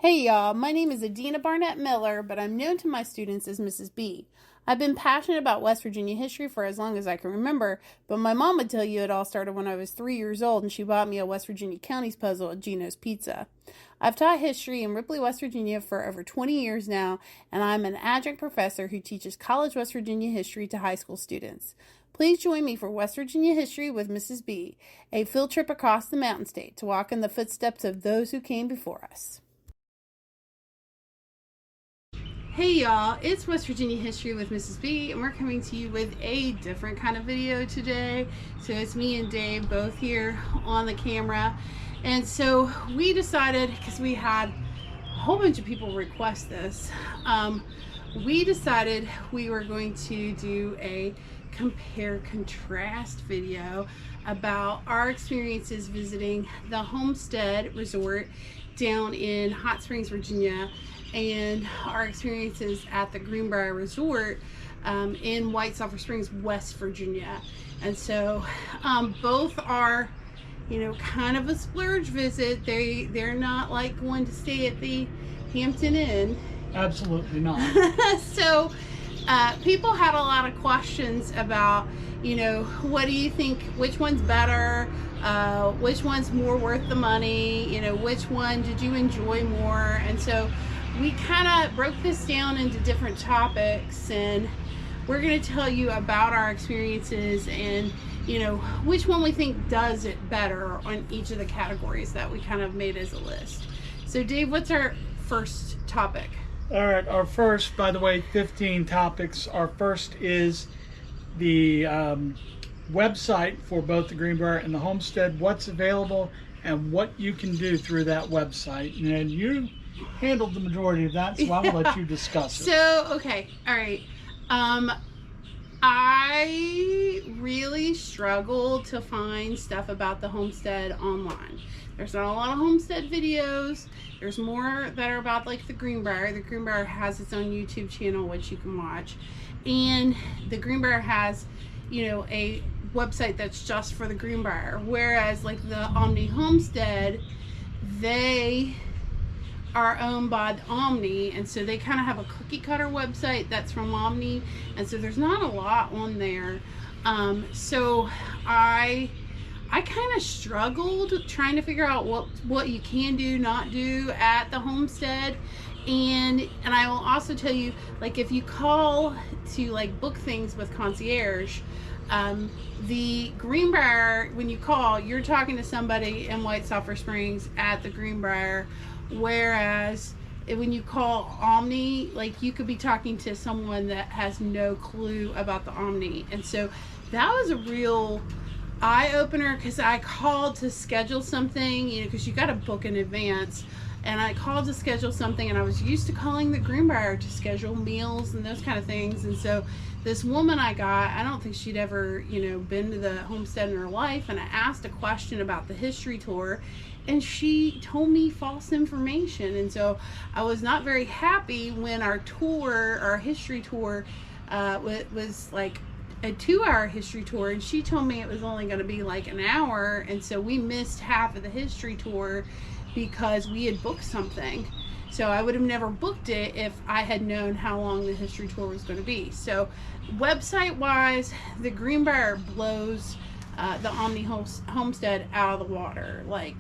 Hey y'all, my name is Adina Barnett Miller, but I'm known to my students as Mrs. B. I've been passionate about West Virginia history for as long as I can remember, but my mom would tell you it all started when I was 3 years old and she bought me a West Virginia counties puzzle at Gino's Pizza. I've taught history in Ripley, West Virginia for over 20 years now, and I'm an adjunct professor who teaches college West Virginia history to high school students. Please join me for West Virginia History with Mrs. B, a field trip across the Mountain State to walk in the footsteps of those who came before us. Hey y'all, it's West Virginia History with Mrs. B, and we're coming to you with a different kind of video today. So it's me and Dave both here on the camera, and so we decided, because we had a whole bunch of people request this, we decided we were going to do a compare contrast video about our experiences visiting the Homestead Resort down in Hot Springs, Virginia, and our experiences at the Greenbrier Resort in White Sulphur Springs, West Virginia. And so both are, kind of a splurge visit. They're not like going to stay at the Hampton Inn. Absolutely not. So people had a lot of questions about, what do you think, which one's better? Which one's more worth the money? Which one did you enjoy more? And so we kind of broke this down into different topics, and we're going to tell you about our experiences and, which one we think does it better on each of the categories that we kind of made as a list. So Dave, what's our first topic? All right, our first, by the way, 15 topics. Our first is the website for both the Greenbrier and the Homestead, what's available and what you can do through that website. And you handled the majority of that, so I'll let you discuss it. So, okay, all right. I really struggled to find stuff about the Homestead online. There's not a lot of Homestead videos. There's more that are about like the Greenbrier. The Greenbrier has its own YouTube channel which you can watch, and the Greenbrier has, a website that's just for the Greenbrier. Whereas like the Omni Homestead, they are owned by the Omni, and so they kind of have a cookie cutter website that's from Omni, and so there's not a lot on there. So I kind of struggled trying to figure out what you can do, not do at the Homestead. And I will also tell you, like, if you call to like book things with concierge, the Greenbrier, when you call, you're talking to somebody in White Sulphur Springs at the Greenbrier, whereas when you call Omni, like, you could be talking to someone that has no clue about the Omni. And so that was a real eye-opener, because I called to schedule something, because you got to book in advance, and I called to schedule something, and I was used to calling the Greenbrier to schedule meals and those kind of things. And so this woman I don't think she'd ever, been to the Homestead in her life, and I asked a question about the history tour, and she told me false information. And so I was not very happy when our history tour was like a 2-hour history tour, and she told me it was only going to be like an hour, and so we missed half of the history tour because we had booked something. So I would have never booked it if I had known how long the history tour was going to be. So website wise, the Greenbrier blows the Omni Homestead out of the water. Like,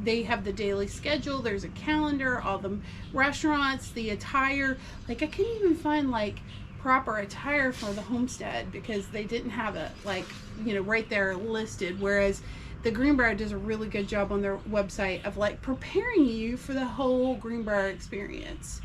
they have the daily schedule, there's a calendar, all the restaurants, the attire. Like, I couldn't even find like proper attire for the Homestead because they didn't have it like, right there listed. Whereas the Greenbrier does a really good job on their website of like preparing you for the whole Greenbrier experience.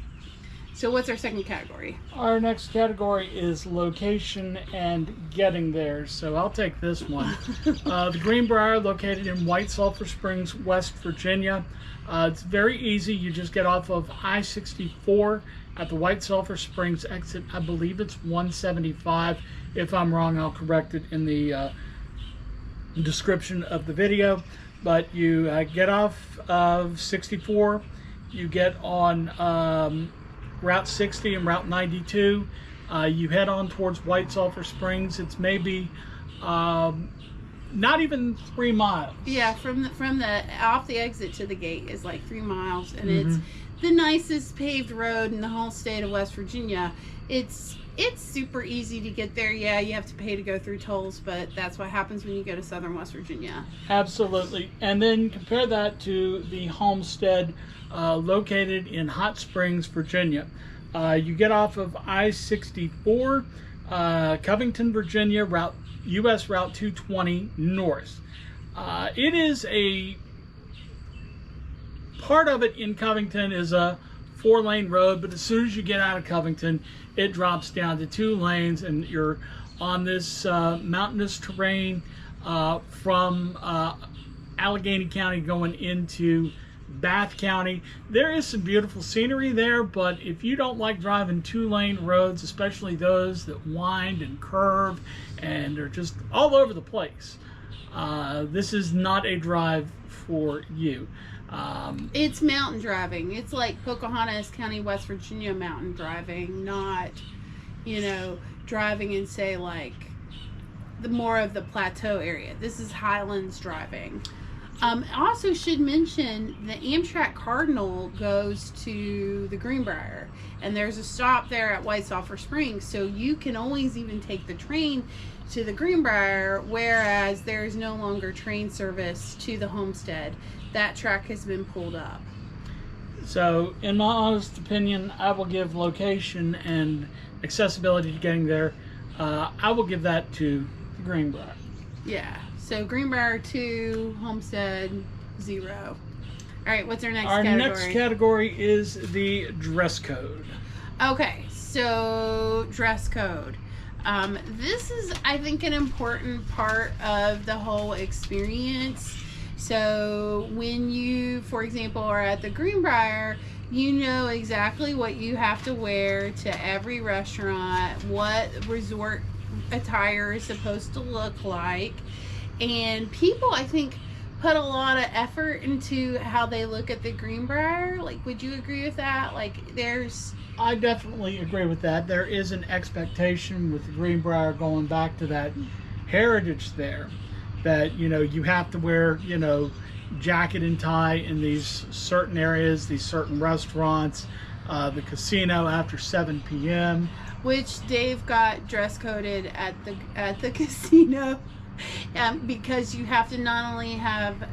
So what's our second category? Our next category is location and getting there. So I'll take this one. The Greenbrier, located in White Sulphur Springs, West Virginia. It's very easy. You just get off of I-64 at the White Sulphur Springs exit. I believe it's 175. If I'm wrong, I'll correct it in the description of the video. But you get off of 64, you get on Route 60 and Route 92. You head on towards White Sulphur Springs. It's maybe not even 3 miles. Yeah, from the off the exit to the gate is like 3 miles, and Mm-hmm. it's the nicest paved road in the whole state of West Virginia. It's super easy to get there. Yeah, you have to pay to go through tolls, but that's what happens when you go to southern West Virginia. Absolutely. And then compare that to the Homestead located in Hot Springs, Virginia. You get off of I-64, Covington, Virginia, US Route 220 north. It is a part of it in Covington is a 4-lane road, but as soon as you get out of Covington, it drops down to 2 lanes, and you're on this mountainous terrain from Allegheny County going into Bath County. There is some beautiful scenery there, but if you don't like driving 2-lane roads, especially those that wind and curve and are just all over the place, this is not a drive for you. It's mountain driving. It's like Pocahontas County, West Virginia mountain driving, not, driving in, say, like the more of the plateau area. This is highlands driving. Also should mention the Amtrak Cardinal goes to the Greenbrier, and there's a stop there at White Sulphur Springs, so you can always even take the train to the Greenbrier, whereas there's no longer train service to the Homestead. That track has been pulled up. So, in my honest opinion, I will give location and accessibility to getting there. I will give that to the Greenbrier. Yeah. So Greenbrier 2, Homestead 0. All right. What's our next category? Our next category is the dress code. Okay. So dress code. This is, I think, an important part of the whole experience. So when you, for example, are at the Greenbrier, you know exactly what you have to wear to every restaurant, what resort attire is supposed to look like. And people, I think, put a lot of effort into how they look at the Greenbrier. Like, would you agree with that? Like, I definitely agree with that. There is an expectation with the Greenbrier going back to that heritage there, that, you have to wear, jacket and tie in these certain areas, these certain restaurants, the casino after 7 p.m. Which Dave got dress coded at the casino, because you have to not only have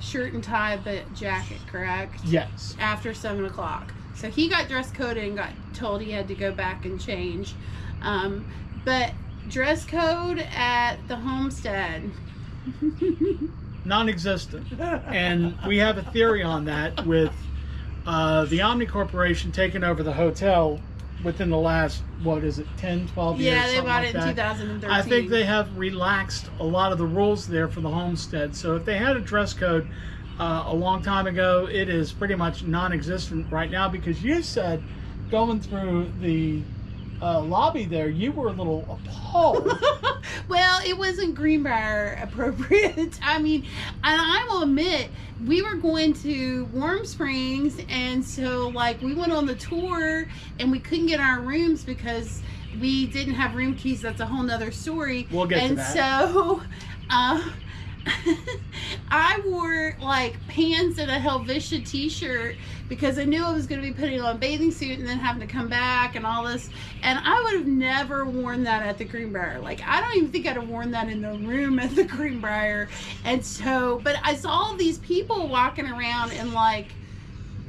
shirt and tie but jacket, correct? Yes. After 7 o'clock. So he got dress coded and got told he had to go back and change. But dress code at the Homestead. Non-existent. And we have a theory on that with the Omni Corporation taking over the hotel within the last, 10, 12 years? Yeah, they bought it in like 2013. I think they have relaxed a lot of the rules there for the Homestead. So if they had a dress code a long time ago, it is pretty much non-existent right now, because you said going through the lobby there, you were a little appalled. Well, it wasn't Greenbrier appropriate. I mean, and I will admit, we were going to Warm Springs, and so we went on the tour and we couldn't get our rooms because we didn't have room keys. That's a whole nother story. We'll get to that. And so I wore pants and a Helvetia t-shirt because I knew I was going to be putting on a bathing suit and then having to come back and all this, and I would have never worn that at the Greenbrier. I don't even think I'd have worn that in the room at the Greenbrier. And so, but I saw all these people walking around in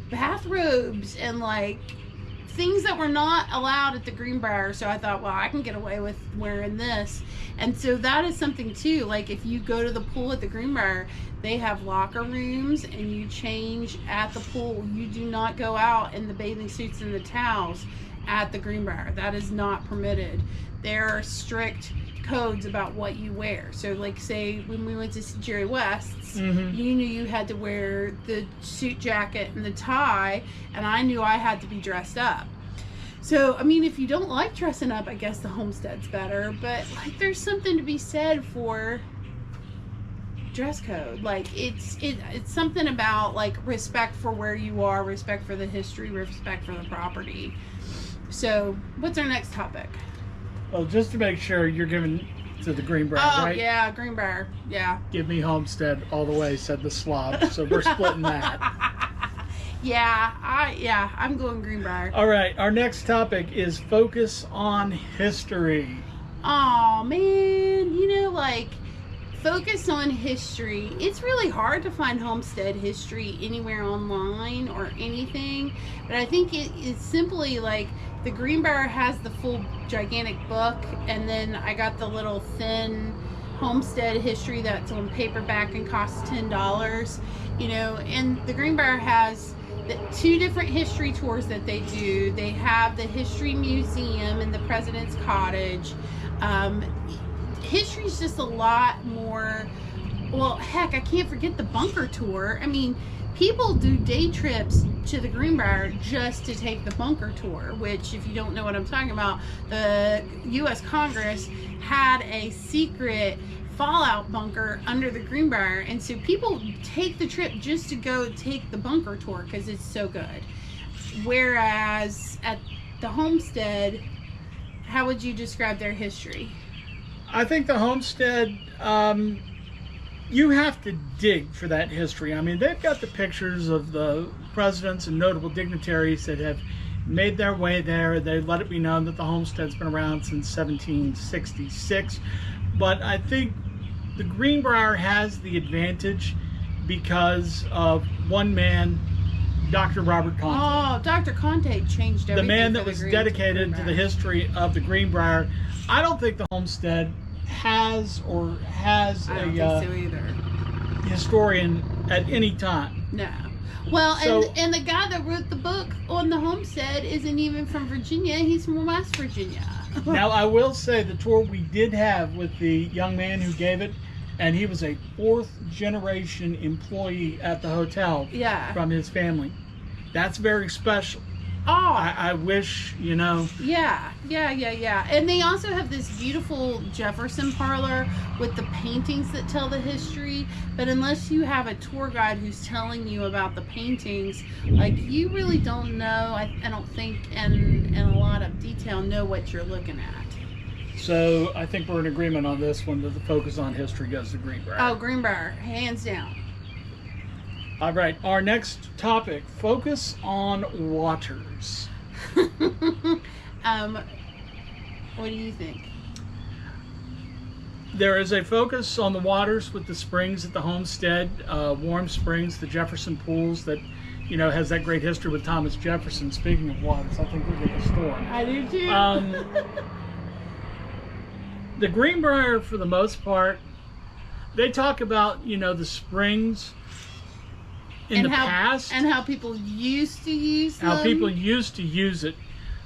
bathrobes and things that were not allowed at the Greenbrier. So I thought, well, I can get away with wearing this. And so that is something too. If you go to the pool at the Greenbrier, they have locker rooms and you change at the pool. You do not go out in the bathing suits and the towels at the Greenbrier. That is not permitted. There are strict codes about what you wear. So say when we went to Jerry West's, Mm-hmm. you knew you had to wear the suit jacket and the tie, and I knew I had to be dressed up. So, I mean, if you don't like dressing up, I guess the Homestead's better, but there's something to be said for dress code. It's something about respect for where you are, respect for the history, respect for the property. So, what's our next topic? Well, just to make sure you're giving to the Greenbrier, Oh, right? yeah, Greenbrier. Yeah. Give me Homestead all the way, said the slob. So we're splitting that. Yeah, I'm going Greenbrier. All right, our next topic is focus on history. Oh, man. Like, focus on history. It's really hard to find homestead history anywhere online or anything. But I think it's simply like the Greenbrier has the full gigantic book, and then I got the little thin homestead history that's on paperback and costs $10. And the Greenbrier has the 2 different history tours that they do. They have the History Museum and the President's Cottage. History's just a lot more. Well, heck, I can't forget the bunker tour. I mean, people do day trips to the Greenbrier just to take the bunker tour, which, if you don't know what I'm talking about, the U.S. Congress had a secret fallout bunker under the Greenbrier, and so people take the trip just to go take the bunker tour because it's so good. Whereas at the Homestead, how would you describe their history? I think the Homestead, you have to dig for that history. I mean, they've got the pictures of the presidents and notable dignitaries that have made their way there. They let it be known that the Homestead's been around since 1766. But I think the Greenbrier has the advantage because of one man, Dr. Robert Conte. Oh, Dr. Conte changed everything. The man that was dedicated to the history of the Greenbrier. I don't think the Homestead has I don't think so either. Historian at any time. No. Well, So- and the guy that wrote the book on the Homestead isn't even from Virginia. He's from West Virginia. Now, I will say the tour we did have with the young man who gave it, and he was a 4th generation employee at the hotel Yeah. from his family. That's very special. Oh. I wish, Yeah. And they also have this beautiful Jefferson parlor with the paintings that tell the history. But unless you have a tour guide who's telling you about the paintings, like, you really don't know, I don't think, in a lot of detail, know what you're looking at. So I think we're in agreement on this one, that the focus on history goes to Greenbrier. Oh, Greenbrier, hands down. All right, our next topic, focus on waters. What do you think? There is a focus on the waters with the springs at the Homestead, warm springs, the Jefferson pools that, has that great history with Thomas Jefferson. Speaking of waters, I think we'll get the story. I do too. The Greenbrier, for the most part, they talk about, the springs in the past. And how people used to use them. How people used to use it.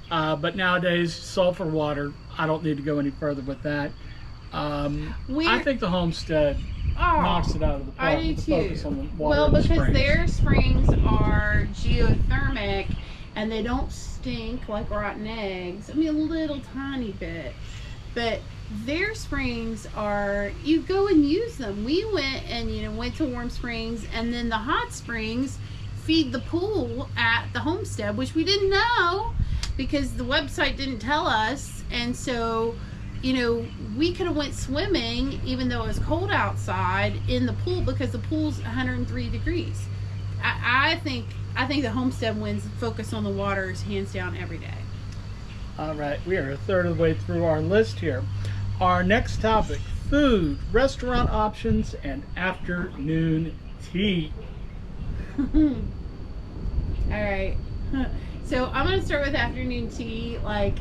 But nowadays, sulfur water, I don't need to go any further with that. I think the Homestead knocks it out of the park. I do with the too. focus on the water Well, of the because springs. their springs are geothermic and they don't stink like rotten eggs. I mean, a little tiny bit. But their springs are, you go and use them. We went and, went to warm springs, and then the hot springs feed the pool at the Homestead, which we didn't know because the website didn't tell us. And so, we could have went swimming even though it was cold outside in the pool because the pool's 103 degrees. I think the Homestead wins. Focus on the waters hands down every day. All right, we are a third of the way through our list here. Our next topic, food, restaurant options, and afternoon tea. All right. So I'm going to start with afternoon tea. Like,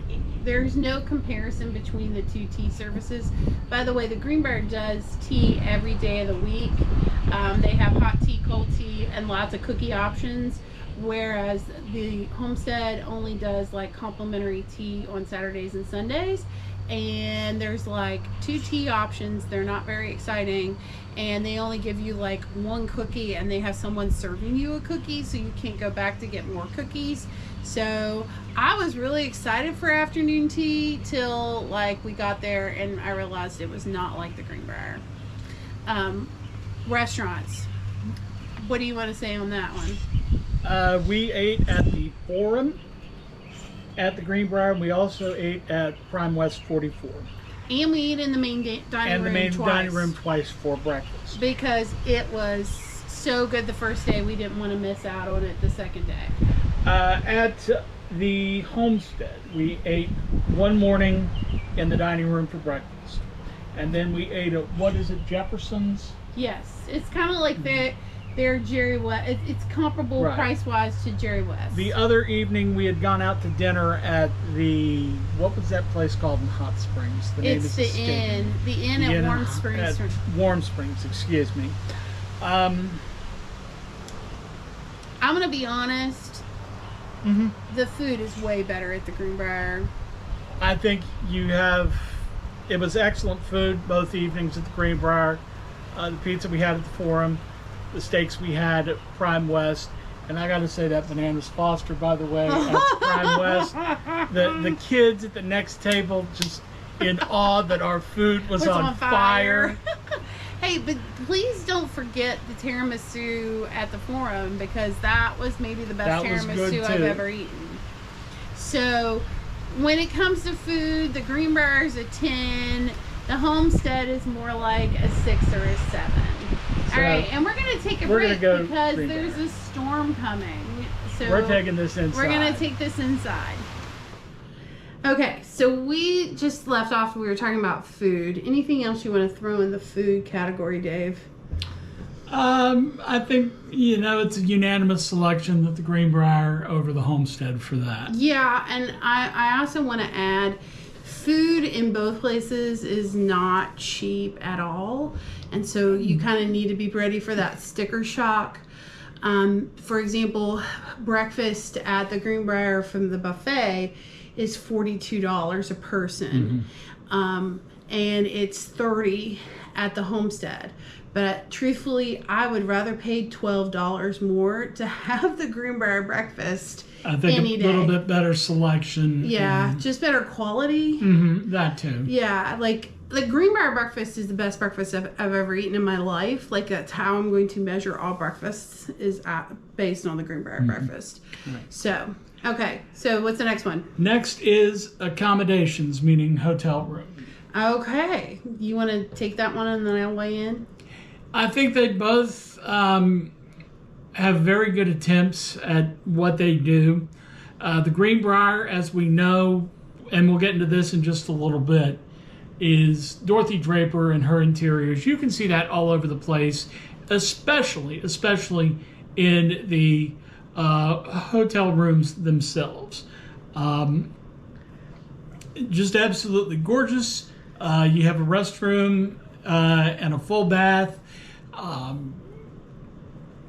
there's no comparison between the 2 tea services. By the way, the Greenbrier does tea every day of the week. They have hot tea, cold tea, and lots of cookie options. Whereas the Homestead only does like complimentary tea on Saturdays and Sundays. And there's like 2 tea options. They're not very exciting. And they only give you like 1 cookie, and they have someone serving you a cookie, so you can't go back to get more cookies. So I was really excited for afternoon tea till like we got there and I realized it was not like the Greenbrier. Restaurants. What do you want to say on that one? We ate at the Forum at the Greenbrier, and we also ate at Prime West 44. And we ate in the main dining room twice for breakfast. Because it was so good the first day, we didn't want to miss out on it the second day. At the Homestead, we ate one morning in the dining room for breakfast. And then we ate at, what is it, Jefferson's? Yes, it's kind of like their Jerry West. It's comparable price-wise to Jerry West. The other evening, we had gone out to dinner at the, what was that place called in Hot Springs? It's the Inn. The Inn at Warm Springs. At Warm Springs, excuse me. I'm going to be honest. The food is way better at the Greenbrier. I think it was excellent food both evenings at the Greenbrier. The pizza we had at the Forum, the steaks we had at Prime West, and I got to say that Bananas Foster, by the way, at Prime West. The kids at the next table just in awe that our food was on fire. Hey, but please don't forget the tiramisu at the Forum, because that was maybe the best tiramisu I've ever eaten. So when it comes to food, the Greenbrier is a 10. The Homestead is more like a 6 or a 7. So, all right, and we're going to take a break because there's a storm coming. So we're taking this inside. We're going to take this inside. Okay, so we just left off. We were talking about food. Anything else you want to throw in the food category, Dave? I think, it's a unanimous selection that the Greenbrier over the Homestead for that. Yeah, and I also want to add, food in both places is not cheap at all, and so you kind of need to be ready for that sticker shock. For example, breakfast at the Greenbrier from the buffet is $42 a person, and it's $30 at the Homestead. But truthfully, I would rather pay $12 more to have the Greenbrier breakfast. I think any day. Little bit better selection. Yeah, just better quality. That too. Yeah, like the Greenbrier breakfast is the best breakfast I've ever eaten in my life. Like, that's how I'm going to measure all breakfasts, is based on the Greenbrier breakfast. Right. So, okay, so what's the next one? Next is accommodations, meaning hotel room. Okay, you want to take that one and then I'll weigh in? I think they both have very good attempts at what they do. The Greenbrier, as we know, and we'll get into this in just a little bit, is Dorothy Draper and her interiors. You can see that all over the place, especially in the hotel rooms themselves. Just absolutely gorgeous. You have a restroom and a full bath.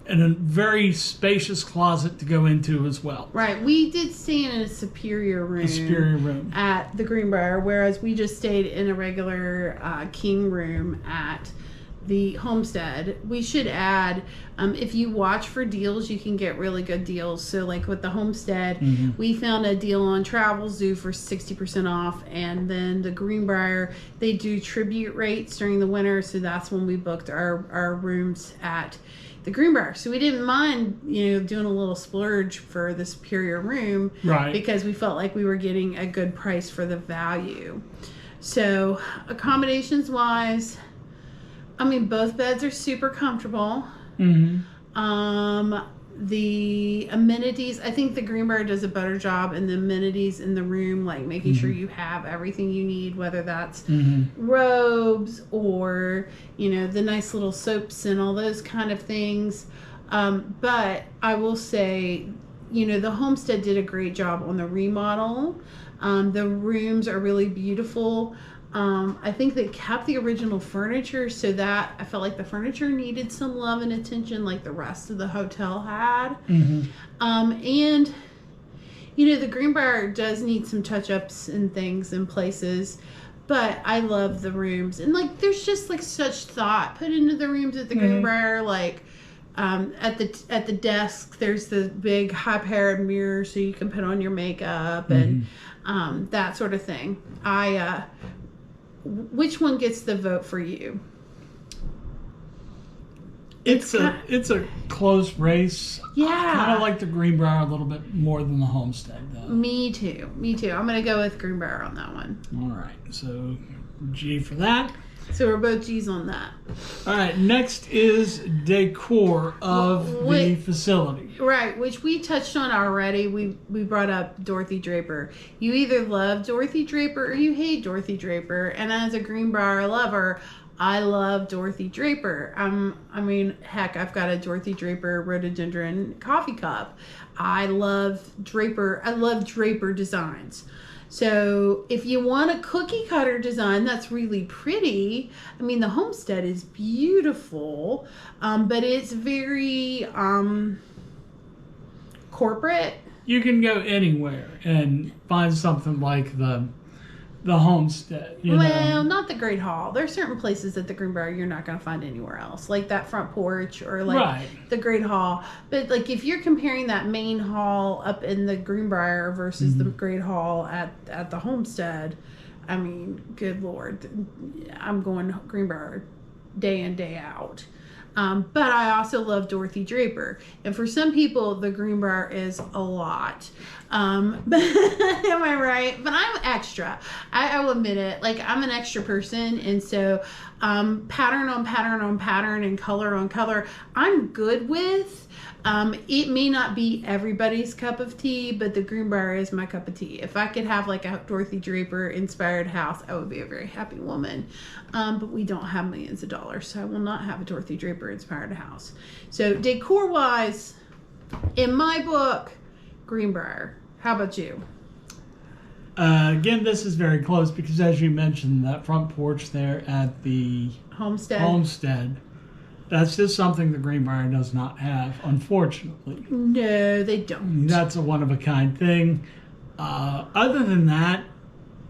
And a very spacious closet to go into as well. Right. We did stay in a superior room. At the Greenbrier, whereas we just stayed in a regular king room at the Homestead. We should add, if you watch for deals, you can get really good deals. So like with the Homestead, we found a deal on Travel Zoo for 60% off, and then the Greenbrier, they do tribute rates during the winter, so that's when we booked our rooms at the Greenbrier. So we didn't mind, doing a little splurge for the superior room, right? Because we felt like we were getting a good price for the value. So accommodations wise, I mean, both beds are super comfortable. The amenities, I think the Greenbrier does a better job in the amenities in the room, like making sure you have everything you need, whether that's robes or, the nice little soaps and all those kind of things. But I will say, the Homestead did a great job on the remodel. The rooms are really beautiful. I think they kept the original furniture, so that I felt like the furniture needed some love and attention like the rest of the hotel had. And, the Greenbrier does need some touch-ups and things in places, but I love the rooms. And, there's just, such thought put into the rooms at the Greenbrier. At the desk, there's the big high-powered mirror so you can put on your makeup and that sort of thing. Which one gets the vote for you? It's a close race. Yeah. I kind of like the Greenbrier a little bit more than the Homestead, though. Me too. I'm going to go with Greenbrier on that one. All right. So G for that. So we're both G's on that. All right, next is decor of the facility. Right, which we touched on already. We brought up Dorothy Draper. You either love Dorothy Draper or you hate Dorothy Draper. And as a Greenbrier lover, I love Dorothy Draper. I mean, heck, I've got a Dorothy Draper rhododendron coffee cup. I love Draper. I love Draper designs. So if you want a cookie cutter design that's really pretty, I mean, the Homestead is beautiful, but it's very corporate. You can go anywhere and find something like the Homestead. Well, not the Great Hall. There's certain places at the Greenbrier you're not going to find anywhere else, like that front porch or like the Great Hall. But like if you're comparing that main hall up in the Greenbrier versus the Great Hall at the Homestead, I mean, good Lord, I'm going Greenbrier day in, day out. But I also love Dorothy Draper. And for some people, the Greenbrier is a lot. But am I right? But I'm extra. I will admit it. Like, I'm an extra person. And so pattern on pattern on pattern and color on color, I'm good with. It may not be everybody's cup of tea, but the Greenbrier is my cup of tea. If I could have like a Dorothy Draper inspired house, I would be a very happy woman. But we don't have millions of dollars, so I will not have a Dorothy Draper inspired house. So decor wise, in my book, Greenbrier. How about you? Again, this is very close because as you mentioned, that front porch there at the Homestead, that's just something the Greenbrier does not have, unfortunately. No, they don't. That's a one-of-a-kind thing. Other than that,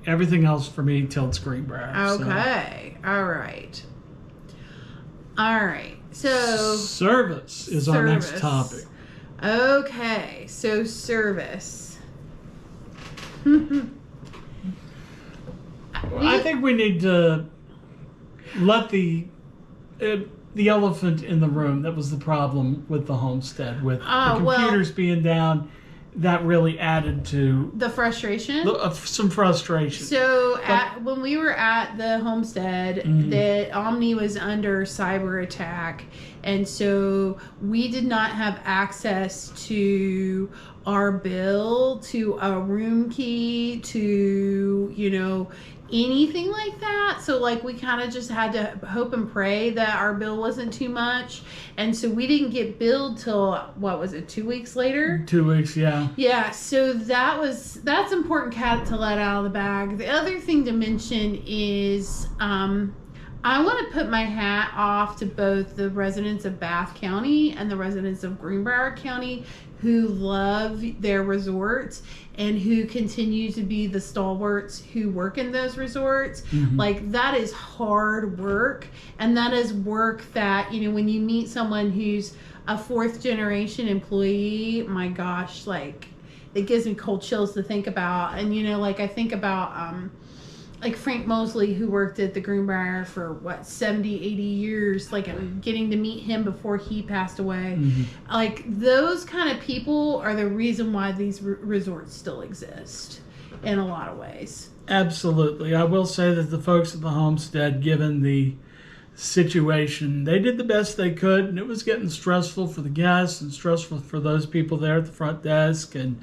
everything else for me tilts Greenbrier. Okay. So. All right. All right. So service is our next topic. Okay. So service. I think we need to let the elephant in the room that was the problem with the Homestead, with the computers being down. That really added to the frustration. Some frustration. So when we were at the Homestead, the Omni was under cyber attack, and so we did not have access to our bill, to a room key, to anything like that. So like we kind of just had to hope and pray that our bill wasn't too much. And so we didn't get billed till, what was it, 2 weeks later? 2 weeks, yeah. Yeah, so that's important cat to let out of the bag. The other thing to mention is I want to put my hat off to both the residents of Bath County and the residents of Greenbrier County who love their resorts and who continue to be the stalwarts who work in those resorts. Like, that is hard work, and that is work that, when you meet someone who's a fourth generation employee, my gosh, like, it gives me cold chills to think about. And like I think about like Frank Mosley, who worked at the Greenbrier for 70, 80 years, like getting to meet him before he passed away. Like, those kind of people are the reason why these resorts still exist in a lot of ways. Absolutely. I will say that the folks at the Homestead, given the situation, they did the best they could, and it was getting stressful for the guests and stressful for those people there at the front desk, and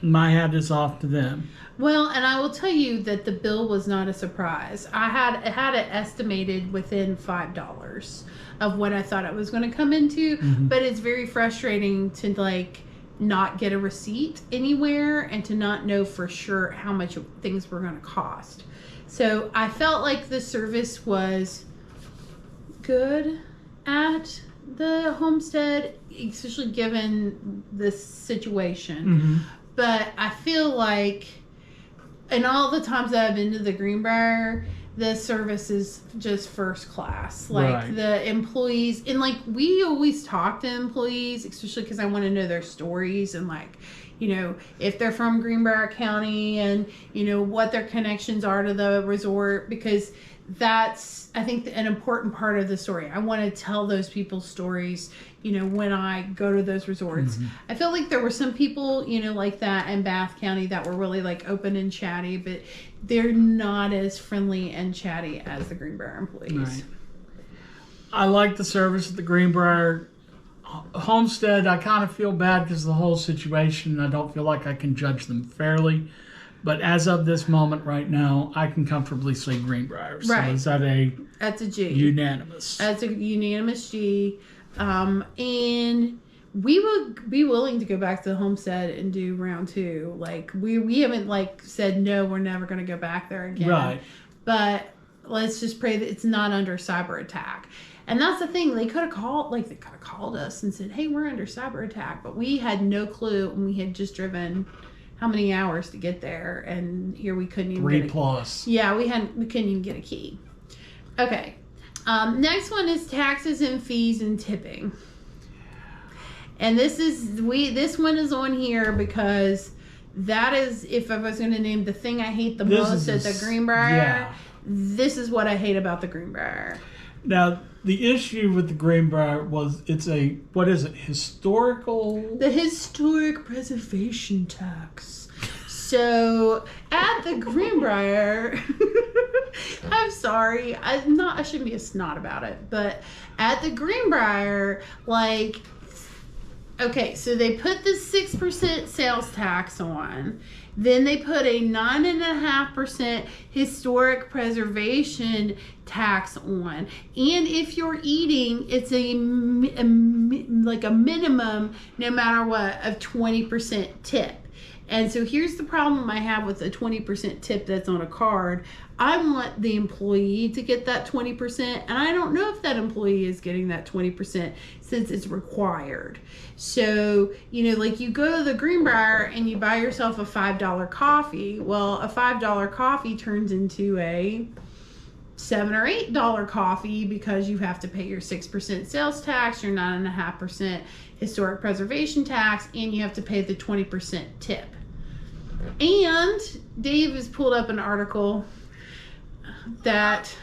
my hat is off to them. Well, and I will tell you that the bill was not a surprise. I had it estimated within $5 of what I thought it was going to come into, but it's very frustrating to like not get a receipt anywhere and to not know for sure how much things were going to cost. So I felt like the service was good at the Homestead, especially given this situation. But I feel like, and all the times that I've been to the Greenbrier, the service is just first class. Like, the employees, and like, we always talk to employees, especially because I want to know their stories and like, if they're from Greenbrier County and, what their connections are to the resort, because that's, I think, an important part of the story. I want to tell those people's stories, when I go to those resorts. I feel like there were some people, like that in Bath County that were really like open and chatty, but they're not as friendly and chatty as the Greenbrier employees. Right. I like the service at the Greenbrier. Homestead, I kind of feel bad because of the whole situation. I don't feel like I can judge them fairly. But as of this moment right now, I can comfortably say Greenbrier. So Right. is that That's a G. unanimous? That's a unanimous G. And we would be willing to go back to the Homestead and do round 2. Like, we haven't, like, said, no, we're never going to go back there again. Right. But let's just pray that it's not under cyber attack. And that's the thing. They could have called us and said, hey, we're under cyber attack. But we had no clue, and we had just driven how many hours to get there, and here we couldn't even 3+. Yeah, we couldn't even get a key. Okay. Next one is taxes and fees and tipping. And this one is on here because that is, if I was going to name the thing I hate the most at the Greenbrier, this is what I hate about the Greenbrier. Now, the issue with the Greenbrier was it's a, what is it, The historic preservation tax. So, at the Greenbrier, I'm sorry, I shouldn't be a snot about it, but at the Greenbrier, like, okay, so they put the 6% sales tax on. Then they put a 9.5% historic preservation tax on. And if you're eating, it's like a minimum, no matter what, of 20% tip. And so here's the problem I have with a 20% tip that's on a card. I want the employee to get that 20%, and I don't know if that employee is getting that 20% since it's required. So, like you go to the Greenbrier and you buy yourself a $5 coffee. Well, a $5 coffee turns into a $7 or $8 coffee because you have to pay your 6% sales tax, your 9.5% historic preservation tax, and you have to pay the 20% tip. And Dave has pulled up an article that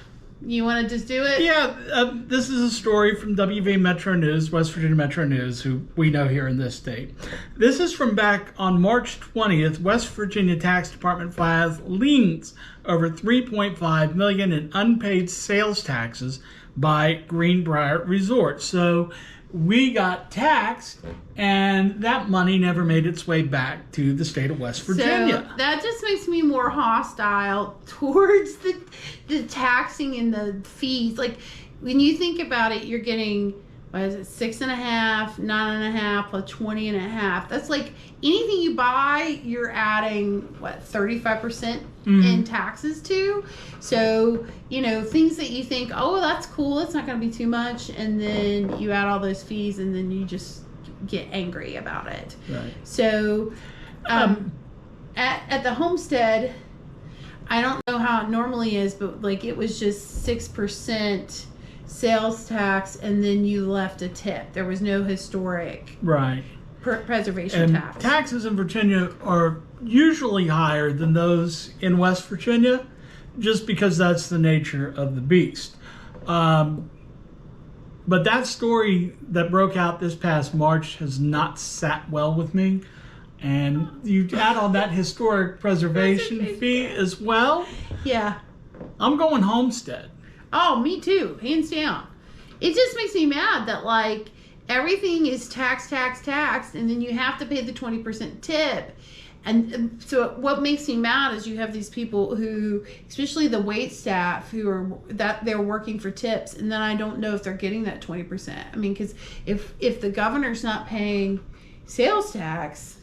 you want to just do it? Yeah, this is a story from WV Metro News, West Virginia Metro News, who we know here in this state. This is from back on March 20th. West Virginia Tax Department files liens over $3.5 million in unpaid sales taxes by Greenbrier Resort. So we got taxed, and that money never made its way back to the state of West Virginia. So that just makes me more hostile towards the taxing and the fees. Like, when you think about it, you're getting, 6.5, 9.5, plus 20.5. That's like anything you buy, you're adding 35% in taxes to. So, things that you think, oh, that's cool, it's not going to be too much, and then you add all those fees, and then you just get angry about it. Right. So, at the Homestead, I don't know how it normally is, but it was just 6% sales tax, and then you left a tip. There was no historic preservation tax. Taxes in Virginia are usually higher than those in West Virginia, just because that's the nature of the beast. But that story that broke out this past March has not sat well with me. And you add on that historic preservation fee as well. Yeah. I'm going Homestead. Oh, me too. Hands down. It just makes me mad that everything is taxed, and then you have to pay the 20% tip. And so what makes me mad is you have these people who, especially the wait staff, they're working for tips, and then I don't know if they're getting that 20%. I mean, because if the governor's not paying sales tax.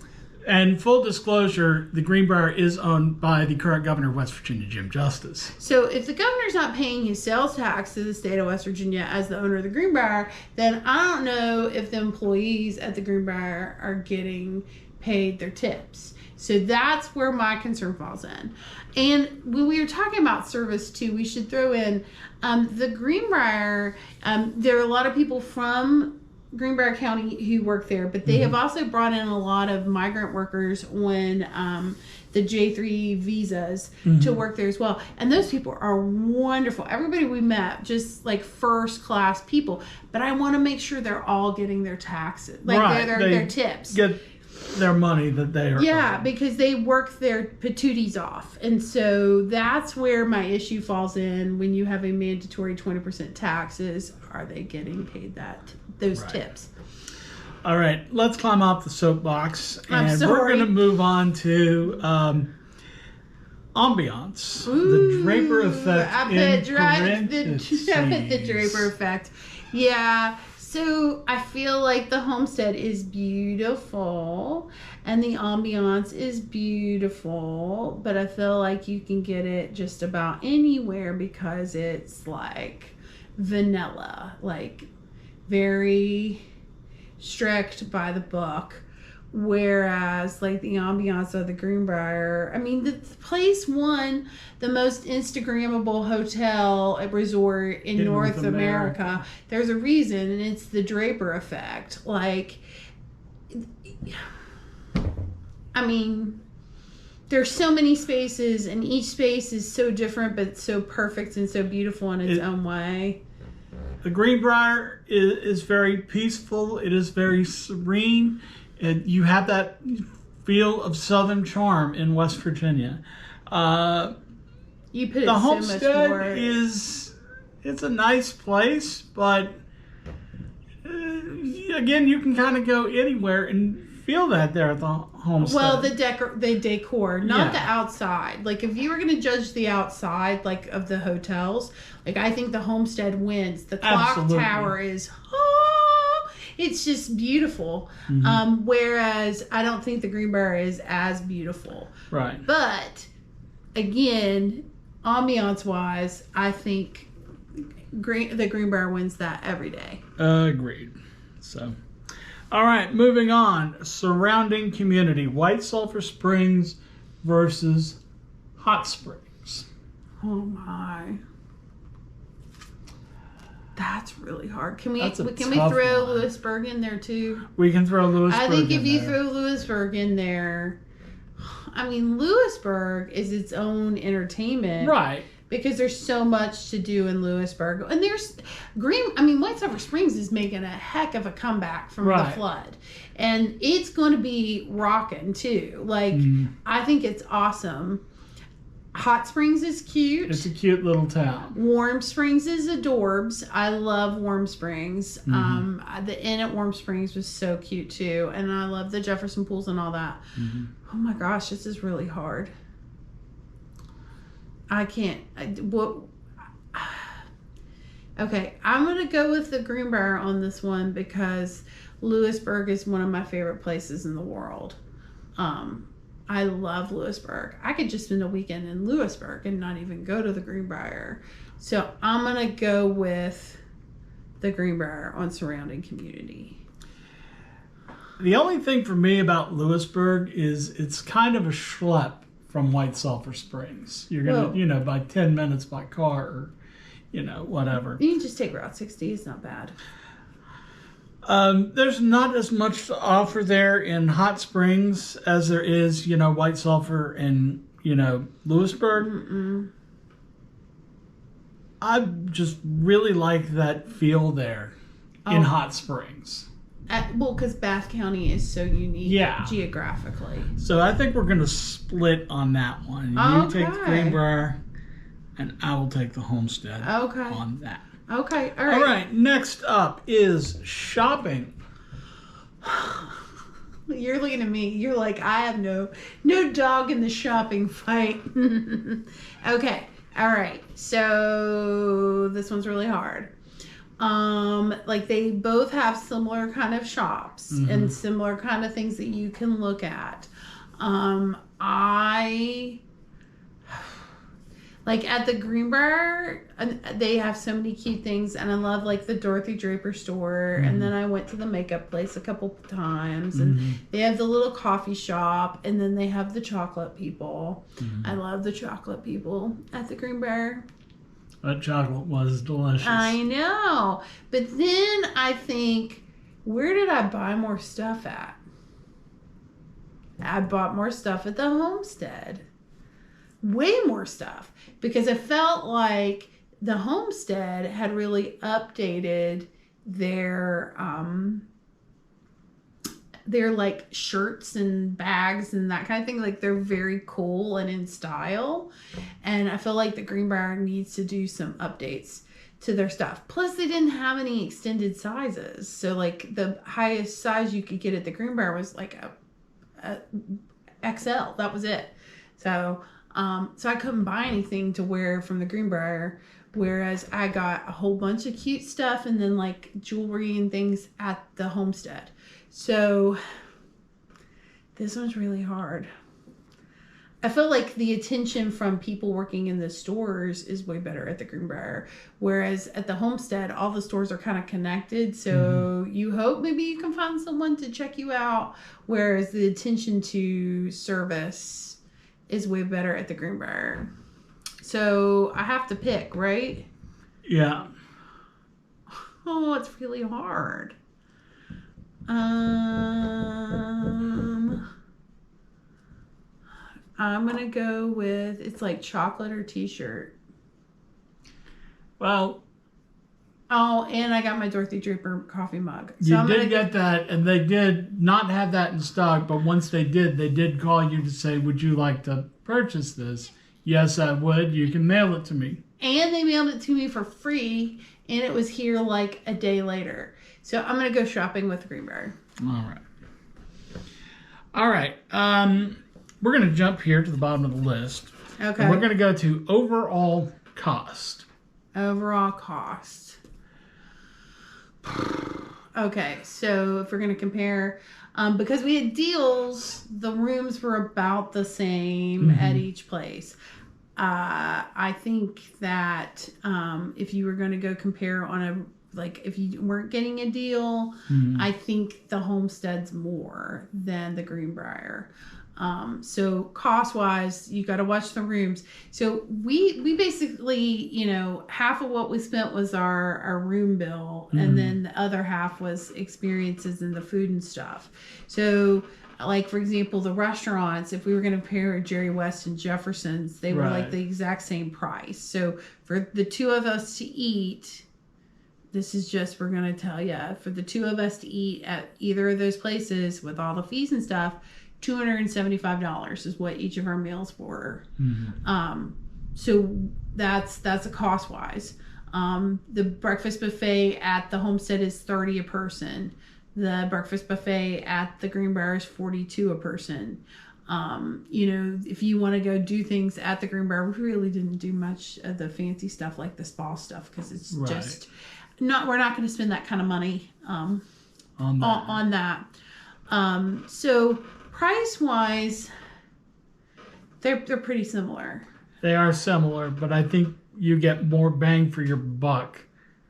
And full disclosure, the Greenbrier is owned by the current governor of West Virginia, Jim Justice. So if the governor's not paying his sales tax to the state of West Virginia as the owner of the Greenbrier, then I don't know if the employees at the Greenbrier are getting paid their tips. So that's where my concern falls in. And when we were talking about service too, we should throw in the Greenbrier. There are a lot of people from Greenbrier County who work there, but they have also brought in a lot of migrant workers on the J3 visas to work there as well. And those people are wonderful. Everybody we met, just like first class people. But I want to make sure they're all getting their taxes, like their tips. Get their money that they are. Yeah, because they work their patooties off. And so that's where my issue falls in when you have a mandatory 20% taxes. Are they getting paid those tips? All right, let's climb off the soapbox, and we're going to move on to Ambiance, the Draper effect. I bet the Draper effect. Yeah. So I feel like the Homestead is beautiful, and the Ambiance is beautiful, but I feel like you can get it just about anywhere because it's like vanilla, like very strict by the book, whereas like the Ambiance of the Greenbrier, I mean, the place won the most Instagrammable hotel resort in North America. There's a reason, and it's the Draper effect. Like, I mean, there's so many spaces, and each space is so different but so perfect and so beautiful in its own way. The Greenbrier is very peaceful. It is very serene. And you have that feel of Southern charm in West Virginia. You put the it Homestead so much more. It's a nice place, but again, you can kind of go anywhere and feel that there at the Homestead. Well, the decor, not the outside. Like, if you were going to judge the outside, like, of the hotels, like, I think the Homestead wins. The clock tower is, it's just beautiful. Whereas I don't think the Greenbrier is as beautiful. Right. But, again, ambiance-wise, I think the Greenbrier wins that every day. Agreed. So... all right, moving on. Surrounding community. White Sulphur Springs versus Hot Springs. Oh my. That's really hard. Can we throw Lewisburg in there too? We can throw Lewisburg in there. I think if you throw Lewisburg in there, I mean, Lewisburg is its own entertainment. Right. Because there's so much to do in Lewisburg. And there's White Sulphur Springs is making a heck of a comeback from the flood. And it's going to be rocking too. Like, I think it's awesome. Hot Springs is cute. It's a cute little town. Warm Springs is adorbs. I love Warm Springs. The inn at Warm Springs was so cute too. And I love the Jefferson pools and all that. Oh my gosh, this is really hard. I can't. Okay, I'm going to go with the Greenbrier on this one because Lewisburg is one of my favorite places in the world. I love Lewisburg. I could just spend a weekend in Lewisburg and not even go to the Greenbrier. So I'm going to go with the Greenbrier on surrounding community. The only thing for me about Lewisburg is it's kind of a schlep from White Sulphur Springs. You're going to, by 10 minutes by car or, whatever. You can just take Route 60. It's not bad. There's not as much to offer there in Hot Springs as there is, White Sulphur and, Lewisburg. I just really like that feel there in Hot Springs. Because Bath County is so unique geographically. So I think we're going to split on that one. You take the Greenbrier, and I will take the Homestead on that. Okay, all right. All right, next up is shopping. You're looking at me. You're like, I have no dog in the shopping fight. Okay, all right. So this one's really hard. Like they both have similar kind of shops and similar kind of things that you can look at. Like at the Greenbrier, they have so many cute things, and I love like the Dorothy Draper store. And then I went to the makeup place a couple times, and they have the little coffee shop, and then they have the chocolate people. I love the chocolate people at the Greenbrier. That chocolate was delicious. I know. But then I think Where did I buy more stuff at? I bought more stuff at the Homestead. Way more stuff. Because it felt like the Homestead had really updated their like shirts and bags and that kind of thing. Like they're very cool and in style. And I feel like the Greenbrier needs to do some updates to their stuff. Plus they didn't have any extended sizes. So like the highest size you could get at the Greenbrier was like a XL. That was it. So I couldn't buy anything to wear from the Greenbrier, whereas I got a whole bunch of cute stuff and then like jewelry and things at the Homestead. So this one's really hard. I feel like the attention from people working in the stores is way better at the Greenbrier, whereas at the Homestead, all the stores are kind of connected. So you hope maybe you can find someone to check you out, whereas the attention to service is way better at the Greenbrier. So I have to pick, right? Yeah. Oh, it's really hard. I'm gonna go with, it's like chocolate or t-shirt. Well, oh, and I got my Dorothy Draper coffee mug. So you did get that, and they did not have that in stock, but once they did call you to say, would you like to purchase this? Yes, I would. You can mail it to me. And they mailed it to me for free, and it was here like a day later. So I'm going to go shopping with Greenbrier. All right. We're going to jump here to the bottom of the list. Okay. And we're going to go to overall cost. Overall cost. Okay, so if we're going to compare, because we had deals, the rooms were about the same at each place. I think that if you were going to go compare on a, like if you weren't getting a deal, I think the Homestead's more than the Greenbrier. So cost wise, you got to watch the rooms. So we basically, you know, half of what we spent was our room bill, and then the other half was experiences and the food and stuff. So like, for example, the restaurants, if we were going to compare Jerry West and Jefferson's, they were like the exact same price. So for the two of us to eat, this is just, we're going to tell you, for the two of us to eat at either of those places with all the fees and stuff, $275 is what each of our meals were. So that's a cost wise. The breakfast buffet at the Homestead is $30 a person. The breakfast buffet at the Greenbrier is $42 a person. You know, if you want to go do things at the Greenbrier, we really didn't do much of the fancy stuff like the spa stuff, because it's just not, we're not going to spend that kind of money on that. So price wise, they're pretty similar. They are similar, but I think you get more bang for your buck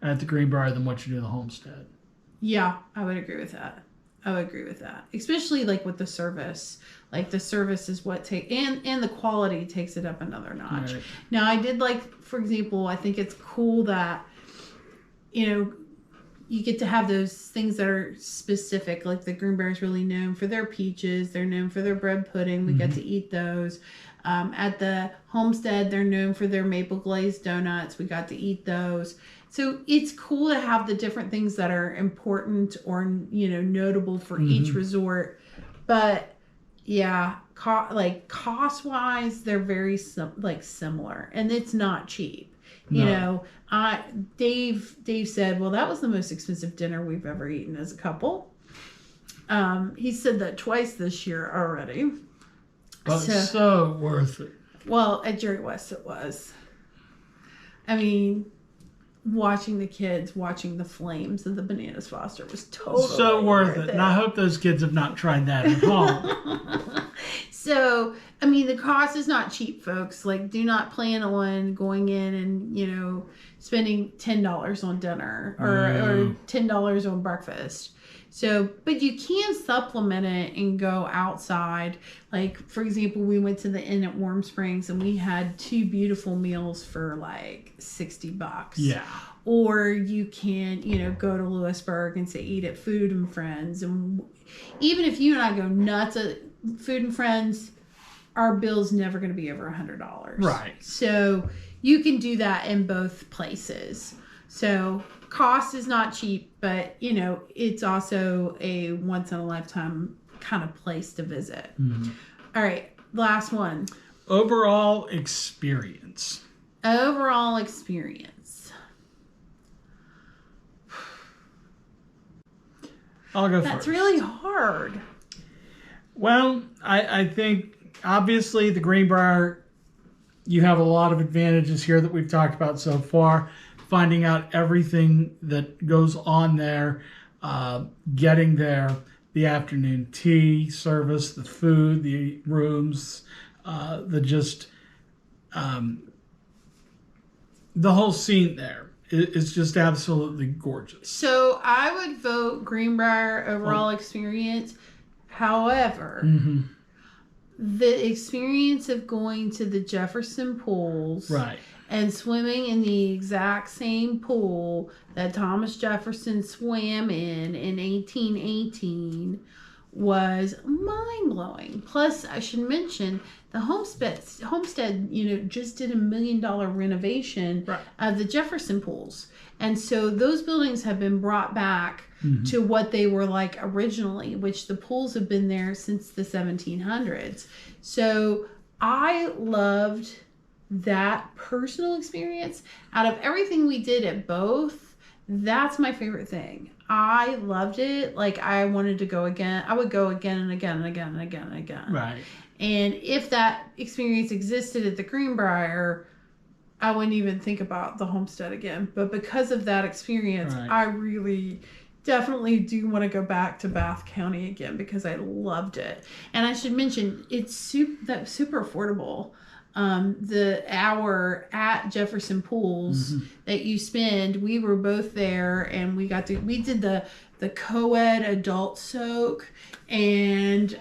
at the Greenbrier than what you do at the Homestead. Yeah, I would agree with that. Especially like with the service. Like the service is what and the quality takes it up another notch. Right. Now I did like, for example, I think it's cool that, you know, you get to have those things that are specific. Like the Greenbrier is really known for their peaches. They're known for their bread pudding. We get to eat those. At the Homestead, they're known for their maple glazed donuts. We got to eat those. So it's cool to have the different things that are important or, you know, notable for each resort. But yeah, cost wise, they're very similar, and it's not cheap. You know, Dave said, well, that was the most expensive dinner we've ever eaten as a couple. He said that twice this year already. But so worth it. Well, at Jerry West it was. I mean, watching the kids, watching the flames of the Bananas Foster was totally so worth it. And I hope those kids have not tried that at home. So, I mean, the cost is not cheap, folks. Like, do not plan on going in and, you know, spending $10 on dinner or $10 on breakfast. So, but you can supplement it and go outside. Like, for example, we went to the Inn at Warm Springs and we had 2 beautiful meals for like $60. Yeah. or you can, go to Lewisburg and say eat at Food and Friends. And even if you and I go nuts at Food and Friends, our bill's never going to be over $100. Right. So you can do that in both places. So cost is not cheap, but it's also a once in a lifetime kind of place to visit. Mm-hmm. All right, last one. Overall experience. Overall experience. I'll go first. That's really hard. Well, I think obviously the Greenbrier, you have a lot of advantages here that we've talked about so far. Finding out everything that goes on there, getting there, the afternoon tea service, the food, the rooms, the whole scene there is just absolutely gorgeous. So I would vote Greenbrier overall experience. However, the experience of going to the Jefferson pools, right, and swimming in the exact same pool that Thomas Jefferson swam in 1818 was mind-blowing. Plus, I should mention the Homestead, just did $1 million renovation of the Jefferson pools. And so those buildings have been brought back to what they were like originally, which the pools have been there since the 1700s. So I loved that personal experience. Out of everything we did at both, that's my favorite thing. I loved it. Like, I wanted to go again. I would go again and again and again and again and again. Right. And if that experience existed at the Greenbrier, I wouldn't even think about the Homestead again. But because of that experience, I really definitely do want to go back to Bath County again because I loved it. And I should mention, it's super affordable. The hour at Jefferson Pools that you spend, we were both there, and we did the co-ed adult soak, and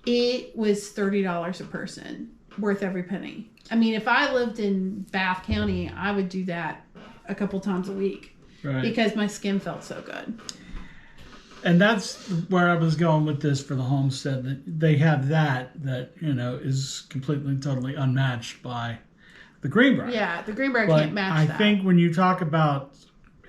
it was $30 a person, worth every penny. I mean, if I lived in Bath County, I would do that a couple times a week because my skin felt so good. And that's where I was going with this for the Homestead. That they have that is completely and totally unmatched by the Greenbrier. Yeah, the Greenbrier can't match that. I think when you talk about,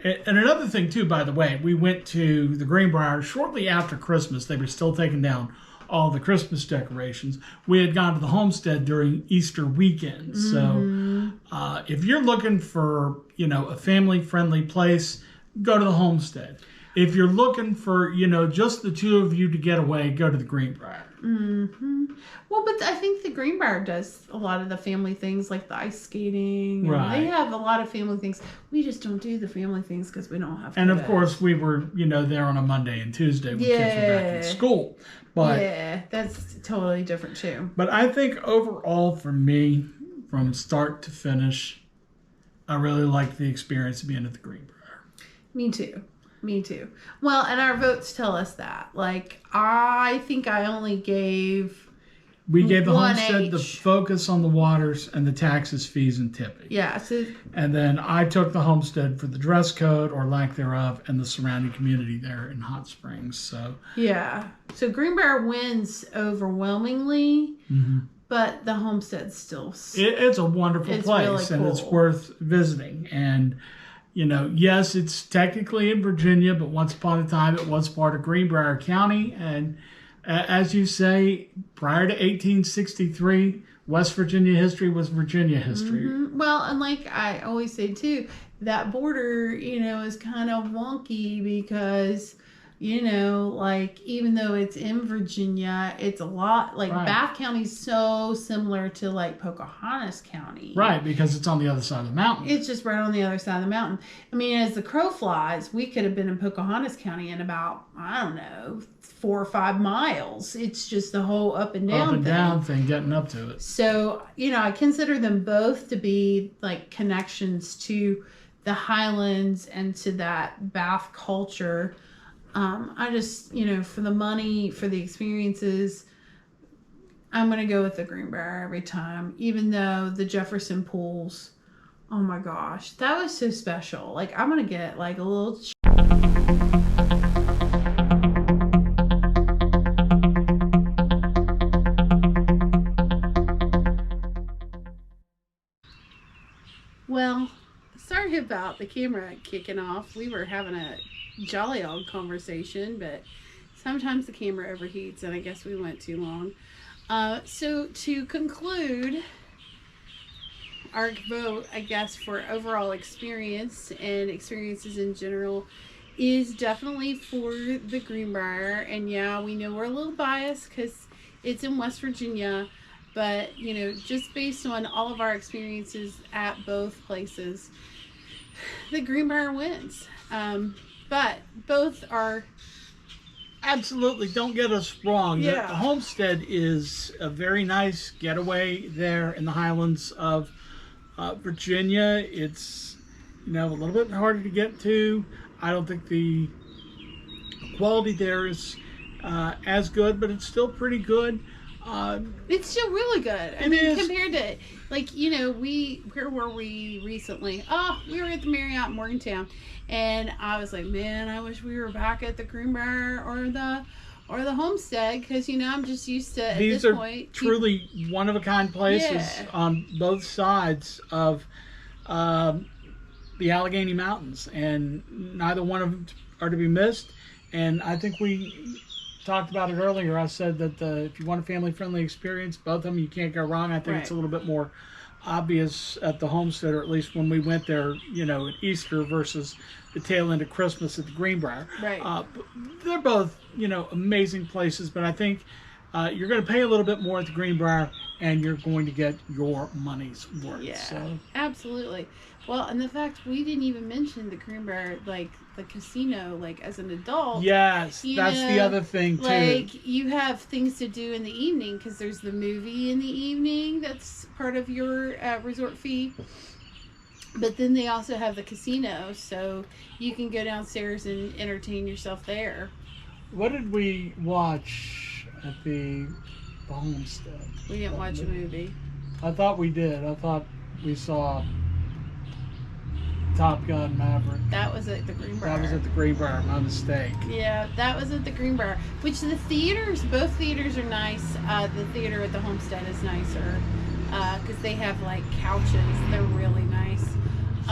and another thing too, by the way, we went to the Greenbrier shortly after Christmas. They were still taking down all the Christmas decorations. We had gone to the Homestead during Easter weekend. So if you're looking for a family-friendly place, go to the Homestead. If you're looking for, just the two of you to get away, go to the Greenbrier. Well, but I think the Greenbrier does a lot of the family things, like the ice skating. And they have a lot of family things. We just don't do the family things because we don't have to. And of course, we were, there on a Monday and Tuesday when kids were back in school. But yeah, that's totally different too. But I think overall for me, from start to finish, I really liked the experience of being at the Greenbrier. Me too. Well, and our votes tell us that. Like, I think I only gave... We gave the Homestead the focus on the waters and the taxes, fees, and tipping. Yeah. And then I took the Homestead for the dress code, or lack thereof, and the surrounding community there in Hot Springs. So yeah. So Greenbrier wins overwhelmingly, but the Homestead's still... It's a wonderful place, really cool. And it's worth visiting. And... yes, it's technically in Virginia, but once upon a time it was part of Greenbrier County. And as you say, prior to 1863, West Virginia history was Virginia history. Well, and like I always say too, that border, is kind of wonky because, like, even though it's in Virginia, it's a lot, like, Bath County's so similar to, like, Pocahontas County. Right, because it's on the other side of the mountain. It's just right on the other side of the mountain. I mean, as the crow flies, we could have been in Pocahontas County in about, 4 or 5 miles. It's just the whole up and down thing, getting up to it. So, I consider them both to be, like, connections to the Highlands and to that Bath culture. I just, for the money, for the experiences, I'm going to go with the Greenbrier every time, even though the Jefferson pools Oh my gosh, that was so special. Like, I'm gonna get like a little. Well, sorry about the camera kicking off. We were having a jolly old conversation, but sometimes the camera overheats, and I guess we went too long. So to conclude our vote, I guess, for overall experience and experiences in general is definitely for the Greenbrier. And yeah, we know we're a little biased because it's in West Virginia, but you know, just based on all of our experiences at both places, the Greenbrier wins. But both are. Absolutely, don't get us wrong. Yeah. The Homestead is a very nice getaway there in the Highlands of Virginia. It's, you know, a little bit harder to get to. I don't think the quality there is as good, but it's still pretty good. It's still really good. I It mean, is. compared to, like, you know, where were we recently? Oh, we were at the Marriott in Morgantown, and I was like, man, I wish we were back at the Greenbrier or the Homestead, because you know I'm just used to at These this are point truly one of a kind places Yeah. on both sides of the Allegheny Mountains, and neither one of them are to be missed. And I think we talked about it earlier. I said that if you want a family-friendly experience, both of them, you can't go wrong. I think it's a little bit more obvious at the Homestead, or at least when we went there, you know, at Easter versus the tail end of Christmas at the Greenbrier. Right. They're both, you know, amazing places, but I think you're going to pay a little bit more at the Greenbrier, and you're going to get your money's worth. Yeah, So. absolutely. Well, and the fact we didn't even mention the Greenbrier, like the casino, like as an adult. Yes, that's know, the other thing too. Like you have things to do in the evening because there's the movie in the evening that's part of your resort fee. But then they also have the casino, so you can go downstairs and entertain yourself there. What did we watch at the Homestead? We didn't watch a movie. I thought we did. I thought we saw Top Gun Maverick. That was at the Greenbrier. That was at the Greenbrier, my mistake. Yeah, that was at the Greenbrier. Which the theaters, both theaters are nice. The theater at the Homestead is nicer because they have like couches. They're really nice.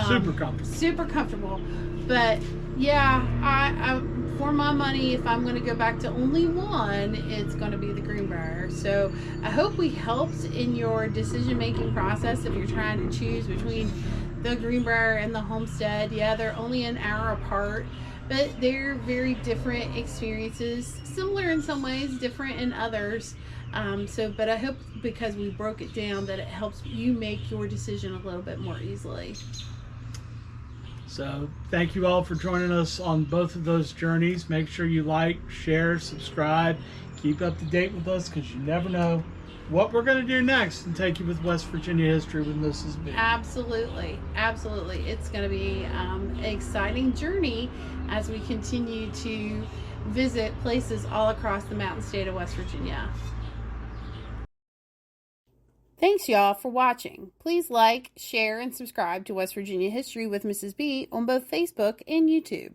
Super comfortable. Super comfortable. But yeah, I for my money, if I'm going to go back to only one, it's going to be the Greenbrier. So I hope we helped in your decision-making process if you're trying to choose between the Greenbrier and the Homestead. Yeah, they're only an hour apart, but they're very different experiences. Similar in some ways, different in others. But I hope because we broke it down that it helps you make your decision a little bit more easily. So thank you all for joining us on both of those journeys. Make sure you like, share, subscribe, keep up to date with us, because you never know what we're going to do next and take you with West Virginia history with Mrs. B. Absolutely. Absolutely. It's going to be an exciting journey as we continue to visit places all across the mountain state of West Virginia. Thanks, y'all, for watching. Please like, share, and subscribe to West Virginia History with Mrs. B on both Facebook and YouTube.